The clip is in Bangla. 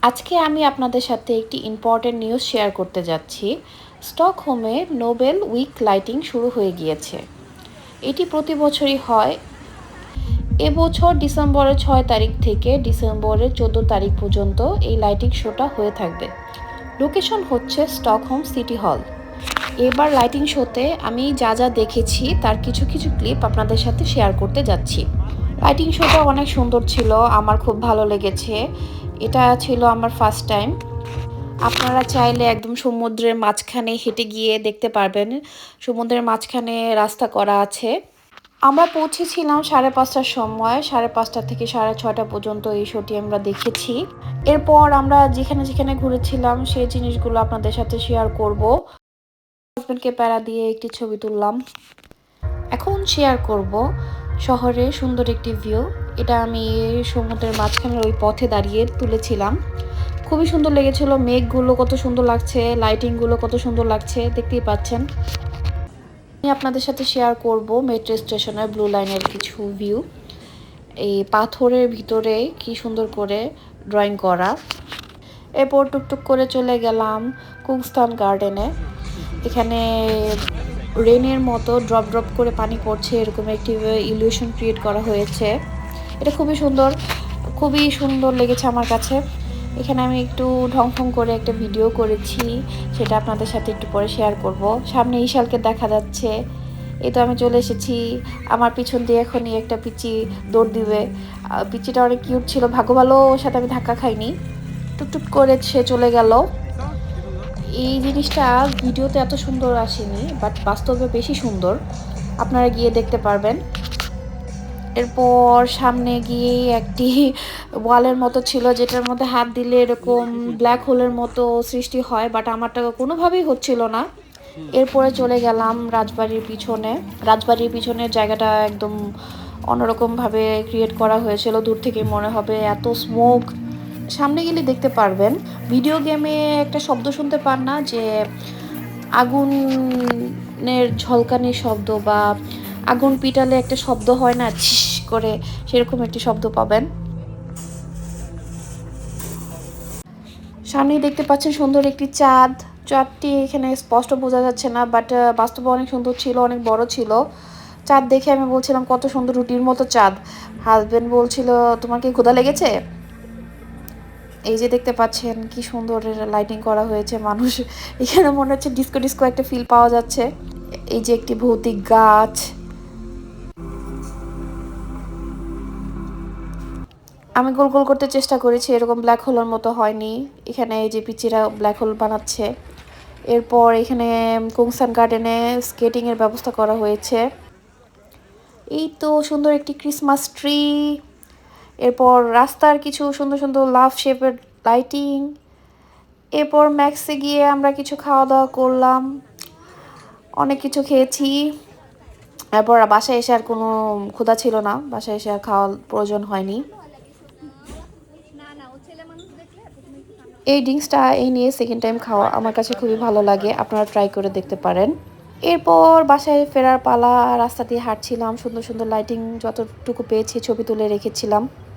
আজকে আমি আপনাদের সাথে একটি ইম্পর্টেন্ট নিউজ শেয়ার করতে যাচ্ছি। স্টকহোমে নোবেল উইক লাইটিং শুরু হয়ে গিয়েছে। এটি প্রতি বছরই হয়। এবছর ডিসেম্বরের 6 তারিখ থেকে ডিসেম্বরের 14 তারিখ পর্যন্ত এই লাইটিং শোটা হয়ে থাকবে। লোকেশন হচ্ছে স্টকহোম সিটি হল। এবার লাইটিং শোতে আমি যা যা দেখেছি তার কিছু কিছু ক্লিপ আপনাদের সাথে শেয়ার করতে যাচ্ছি। লাইটিং শোটা অনেক সুন্দর ছিল, আমার খুব ভালো লেগেছে। এটা ছিল আমার ফার্স্ট টাইম। আপনারা চাইলে একদম সমুদ্রের মাঝখানে হেঁটে গিয়ে দেখতে পারবেন। সমুদ্রের মাঝখানে রাস্তা করা আছে। আমরা পৌঁছেছিলাম 5:30টার সময়। 5:30 থেকে 6:30 পর্যন্ত এই শোটি আমরা দেখেছি। এরপর আমরা যেখানে যেখানে ঘুরেছিলাম সেই জিনিসগুলো আপনাদের সাথে শেয়ার করব। হাজব্যান্ডকে প্যারা দিয়ে একটি ছবি তুললাম। এখন শেয়ার করব শহরে সুন্দর একটি ভিউ। এটা আমি সমুদ্রের মাঝখানের ওই পথে দাঁড়িয়ে তুলেছিলাম। খুবই সুন্দর লেগেছিল। মেঘগুলো কত সুন্দর লাগছে, লাইটিংগুলো কত সুন্দর লাগছে, দেখতেই পাচ্ছেন। আমি আপনাদের সাথে শেয়ার করব মেট্রো স্টেশনের ব্লু লাইনের কিছু ভিউ। এই পাথরের ভিতরে কি সুন্দর করে ড্রয়িং করা। এরপর টুকটুক করে চলে গেলাম কুংস্থান গার্ডেনে। এখানে রেনের মতো ড্রপ ড্রপ করে পানি পড়ছে, এরকম একটি ইলিউশন ক্রিয়েট করা হয়েছে। এটা খুবই সুন্দর লেগেছে আমার কাছে। এখানে আমি একটু ঢং করে একটা ভিডিও করেছি, সেটা আপনাদের সাথে একটু পরে শেয়ার করব। সামনে ইশালকে দেখা যাচ্ছে। এই তো আমি চলে এসেছি। আমার পিছন দিয়ে এখনই একটা পিচি দৌড় দিবে। পিচিটা অনেক কিউট ছিল, ভাগ্য ভালো ওর সাথে আমি ধাক্কা খাইনি। টুকটুক করে সে চলে গেল। এই জিনিসটা ভিডিওতে এত সুন্দর আসেনি, বাট বাস্তবে বেশি সুন্দর। আপনারা গিয়ে দেখতে পারবেন। এরপর সামনে গিয়ে একটি ওয়ালের মতো ছিল, যেটার মধ্যে হাত দিলে এরকম ব্ল্যাক হোলের মতো সৃষ্টি হয়, বাট আমারটা কোনোভাবেই হচ্ছিল না। এরপরে চলে গেলাম রাজবাড়ির পিছনে। রাজবাড়ির পিছনের জায়গাটা একদম অন্যরকমভাবে ক্রিয়েট করা হয়েছিল। দূর থেকে মনে হবে এত স্মোক। সামনে গেলে দেখতে পারবেন। ভিডিও গেমে একটা শব্দ শুনতে পান না, যে আগুনের ঝলকানির শব্দ বা আগুন পিটালে একটা শব্দ হয় না ছিস করে, সেরকম একটি শব্দ পাবেন। সামনেই দেখতে পাচ্ছেন সুন্দর একটি চাঁদ। চাঁদটি এখানে স্পষ্ট বোঝা যাচ্ছে না, বাট বাস্তবে অনেক সুন্দর ছিল, অনেক বড় ছিল। চাঁদ দেখে আমি বলছিলাম কত সুন্দর, রুটির মতো চাঁদ। হাজবেন্ড বলছিল তোমার কি ক্ষুধা লেগেছে? এই যে দেখতে পাচ্ছেন কি সুন্দর লাইটিং করা হয়েছে। মানুষ এখানে মনে হচ্ছে ডিস্কো ডিস্কো একটা ফিল পাওয়া যাচ্ছে। এই যে একটি ভৌতিক গাছ। আমি গোল গোল করতে চেষ্টা করেছি, এরকম ব্ল্যাক হোলের মতো হয়নি। এখানে এই যে পিচিরা ব্ল্যাক হোল বানাচ্ছে। এরপর এখানে কুংসান গার্ডেনে স্কেটিংয়ের ব্যবস্থা করা হয়েছে। এই তো সুন্দর একটি ক্রিসমাস ট্রি। এরপর রাস্তার কিছু সুন্দর সুন্দর লাভ শেপের লাইটিং। এরপর ম্যাক্সে গিয়ে আমরা কিছু খাওয়া দাওয়া করলাম, অনেক কিছু খেয়েছি। এরপর বাসায় এসে আর কোনো ক্ষুধা ছিল না, বাসায় এসে আর খাওয়ার প্রয়োজন হয়নি। এই ড্রিঙ্কসটা এই নিয়ে সেকেন্ড টাইম খাওয়া আমার কাছে খুবই ভালো লাগে, আপনারা ট্রাই করে দেখতে পারেন। এরপর বাসায় ফেরার পালা। রাস্তা দিয়ে হাঁটছিলাম, সুন্দর সুন্দর লাইটিং যতটুকু পেয়েছি ছবি তুলে রেখেছিলাম।